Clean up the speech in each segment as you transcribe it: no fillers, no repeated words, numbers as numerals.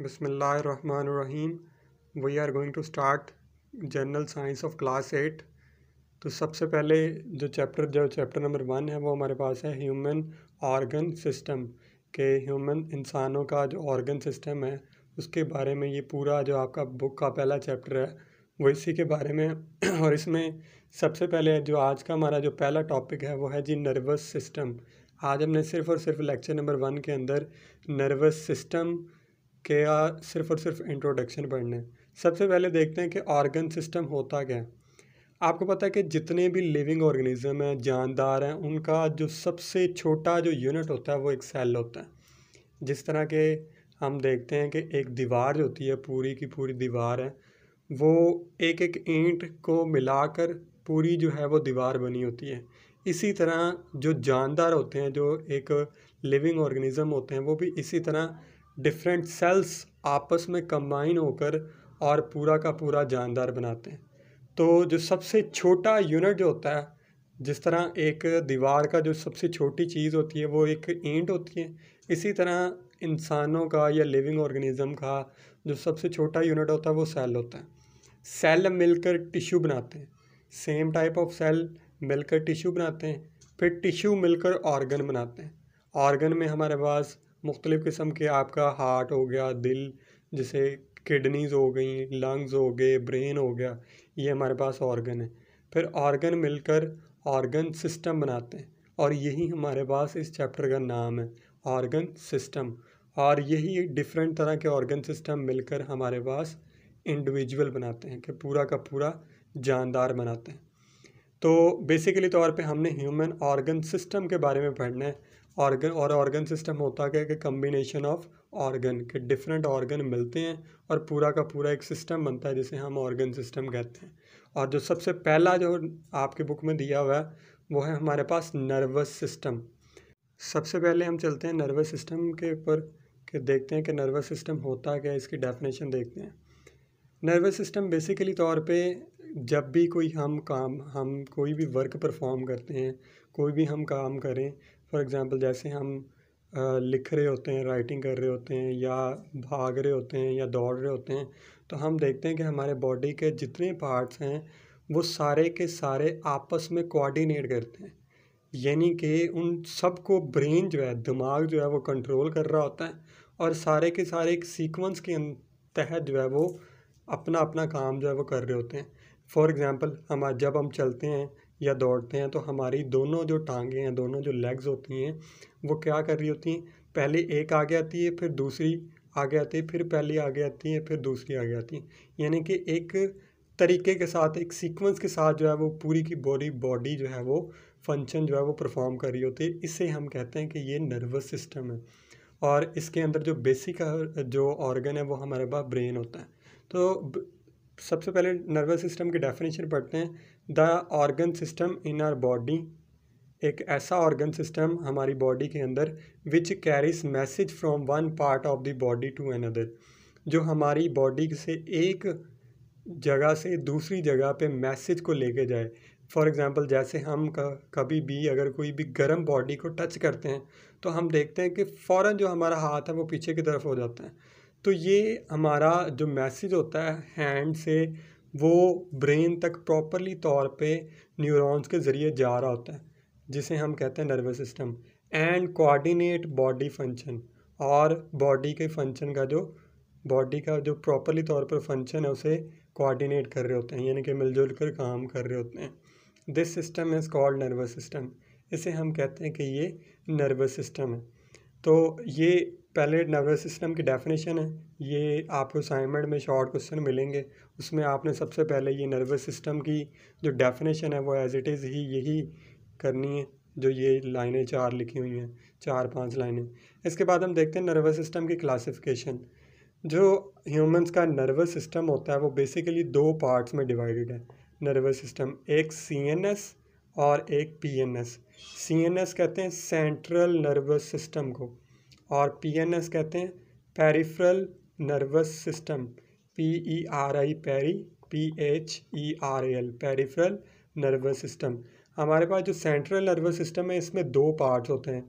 बिस्मिल्लाहिर्रहमानिर्रहीम। We are going to start general science of class 8। तो सबसे पहले जो चैप्टर नंबर 1 है वो हमारे पास है ह्यूमन ऑर्गन सिस्टम के ह्यूमन इंसानों का जो ऑर्गन सिस्टम है उसके बारे में ये पूरा जो आपका बुक का पहला चैप्टर है वो इसी के बारे में और इसमें सबसे पहले जो आज का हमारा जो पहला टॉपिक है वो है जी नर्वस सिस्टम। आज हमने सिर्फ और सिर्फ लेक्चर नंबर 1 के अंदर नर्वस सिस्टम के सिर्फ और सिर्फ इंट्रोडक्शन पढ़ने। सबसे पहले देखते हैं कि ऑर्गन सिस्टम होता क्या है। आपको पता है कि जितने भी लिविंग ऑर्गेनिज्म हैं, जानदार हैं, उनका जो सबसे छोटा जो यूनिट होता है वो एक सेल होता है। जिस तरह के हम देखते हैं कि एक दीवार जो होती है, पूरी की पूरी दीवार है, वो एक एक ईंट को मिलाकर पूरी जो है वो दीवार बनी होती है। इसी तरह जो जानदार होते हैं, जो एक लिविंग ऑर्गेनिज्म होते हैं, वो भी इसी तरह डिफरेंट सेल्स आपस में कंबाइन होकर और पूरा का पूरा जानदार बनाते हैं। तो जो सबसे छोटा यूनिट जो होता है, जिस तरह एक दीवार का जो सबसे छोटी चीज़ होती है वो एक ईंट होती है, इसी तरह इंसानों का या लिविंग ऑर्गेनिज्म का जो सबसे छोटा यूनिट होता है वो सेल होता है। सेल मिलकर टिश्यू बनाते हैं, सेम टाइप ऑफ सेल मिलकर टिश्यू बनाते हैं, फिर टिश्यू मिलकर ऑर्गन बनाते हैं। ऑर्गन में हमारे पास मुख्तलिफ़ किस्म के आपका हार्ट हो गया, दिल, जैसे किडनीज़ हो गई, लंग्स हो गए, ब्रेन हो गया, ये हमारे पास ऑर्गन है। फिर ऑर्गन मिलकर ऑर्गन सिस्टम बनाते हैं और यही हमारे पास इस चैप्टर का नाम है, ऑर्गन सिस्टम। और यही डिफरेंट तरह के ऑर्गन सिस्टम मिलकर हमारे पास इंडिविजुअल बनाते हैं कि पूरा का पूरा जानदार बनाते हैं। तो बेसिकली तौर पे हमने ह्यूमन ऑर्गन सिस्टम के बारे में पढ़ना है। ऑर्गन सिस्टम होता क्या है कि कम्बिनेशन ऑफ ऑर्गन के डिफरेंट ऑर्गन मिलते हैं और पूरा का पूरा एक सिस्टम बनता है जिसे हम ऑर्गन सिस्टम कहते हैं। और जो सबसे पहला जो आपके बुक में दिया हुआ है वो है हमारे पास नर्वस सिस्टम। सबसे पहले हम चलते हैं नर्वस सिस्टम के ऊपर कि देखते हैं कि नर्वस सिस्टम होता क्या है, इसकी डेफिनेशन देखते हैं। नर्वस सिस्टम बेसिकली तौर पे जब भी हम कोई भी वर्क परफॉर्म करते हैं, कोई भी हम काम करें, फॉर एग्ज़ाम्पल जैसे हम लिख रहे होते हैं, राइटिंग कर रहे होते हैं, या भाग रहे होते हैं, या दौड़ रहे होते हैं, तो हम देखते हैं कि हमारे बॉडी के जितने पार्ट्स हैं वो सारे के सारे आपस में कोऑर्डिनेट करते हैं। यानी कि उन सब को ब्रेन जो है, दिमाग जो है वो कंट्रोल कर रहा होता है और सारे के सारे एक सीक्वेंस के तहत जो है वो अपना अपना काम जो है वो कर रहे होते हैं। फॉर एग्ज़ाम्पल जब हम चलते हैं या दौड़ते हैं तो हमारी दोनों जो टांगें हैं, दोनों जो लेग्स होती हैं, वो क्या कर रही होती हैं, पहले एक आगे आती है, फिर दूसरी आगे आती है, फिर पहली आगे आती है, फिर दूसरी आगे आती है। यानी कि एक तरीके के साथ, एक सीक्वेंस के साथ जो है वो पूरी की बॉडी जो है वो फंक्शन जो है वो परफॉर्म कर रही होती है। इससे हम कहते हैं कि ये नर्वस सिस्टम है। और इसके अंदर जो बेसिक जो ऑर्गन है वो हमारे पास ब्रेन होता है। तो सबसे पहले नर्वस सिस्टम की डेफिनेशन पढ़ते हैं। The organ system in our body, एक ऐसा ऑर्गन सिस्टम हमारी बॉडी के अंदर which carries message from one part of the body to another, जो हमारी बॉडी से एक जगह से दूसरी जगह पे मैसेज को लेके जाए। फॉर एग्ज़ाम्पल जैसे हम कभी भी अगर कोई भी गर्म बॉडी को टच करते हैं तो हम देखते हैं कि फ़ौरन जो हमारा हाथ है वो पीछे की तरफ हो जाता है। तो ये हमारा जो मैसेज होता है हैंड से वो ब्रेन तक प्रॉपरली तौर पे न्यूरॉन्स के ज़रिए जा रहा होता है, जिसे हम कहते हैं nervous system. And coordinate body function, और बॉडी का जो प्रॉपरली तौर पर फंक्शन है उसे कोऑर्डिनेट कर रहे होते हैं, यानी कि मिलजुल कर काम कर रहे होते हैं। This system is called nervous system. इसे हम कहते हैं कि ये नर्वस सिस्टम है। तो ये पहले नर्वस सिस्टम की डेफिनेशन है, ये आपको असाइनमेंट में शॉर्ट क्वेश्चन मिलेंगे, उसमें आपने सबसे पहले ये नर्वस सिस्टम की जो डेफिनेशन है वो एज इट इज़ ही यही करनी है, जो ये लाइनें 4 लिखी हुई हैं, 4-5 लाइनें। इसके बाद हम देखते हैं नर्वस सिस्टम की क्लासिफिकेशन। जो ह्यूमंस का नर्वस सिस्टम होता है वो बेसिकली 2 पार्ट्स में डिवाइडेड है नर्वस सिस्टम, एक सीएनएस और एक पीएनएस। सीएनएस कहते हैं सेंट्रल नर्वस सिस्टम को, और पीएनएस कहते हैं peripheral nervous system, PERI peri, PHERAL peripheral nervous system. हमारे पास जो सेंट्रल नर्वस सिस्टम है इसमें 2 पार्ट्स होते हैं,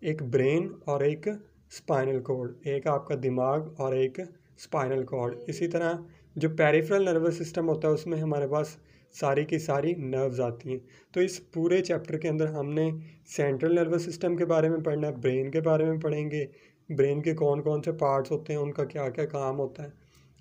एक ब्रेन और एक स्पाइनल कॉर्ड, एक आपका दिमाग और एक स्पाइनल कॉर्ड। इसी तरह जो पेरिफेरल नर्वस सिस्टम होता है उसमें हमारे पास सारी की सारी नर्व्स आती हैं। तो इस पूरे चैप्टर के अंदर हमने सेंट्रल नर्वस सिस्टम के बारे में पढ़ना है, ब्रेन के बारे में पढ़ेंगे, ब्रेन के कौन कौन से पार्ट्स होते हैं, उनका क्या क्या काम होता है।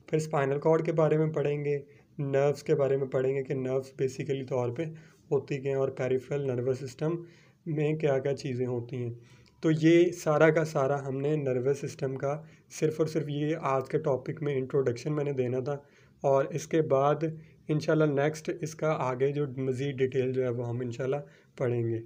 फिर स्पाइनल कॉर्ड के बारे में पढ़ेंगे, नर्व्स के बारे में पढ़ेंगे कि नर्व्स बेसिकली तौर पे होती क्या हैं और पेरिफेरल नर्वस सिस्टम में क्या क्या चीज़ें होती हैं। तो ये सारा का सारा हमने नर्वस सिस्टम का सिर्फ़ और सिर्फ ये आज के टॉपिक में इंट्रोडक्शन मैंने देना था। और इसके बाद इंशाल्लाह नेक्स्ट इसका आगे जो मज़ीद डिटेल जो है वो हम इंशाल्लाह पढ़ेंगे।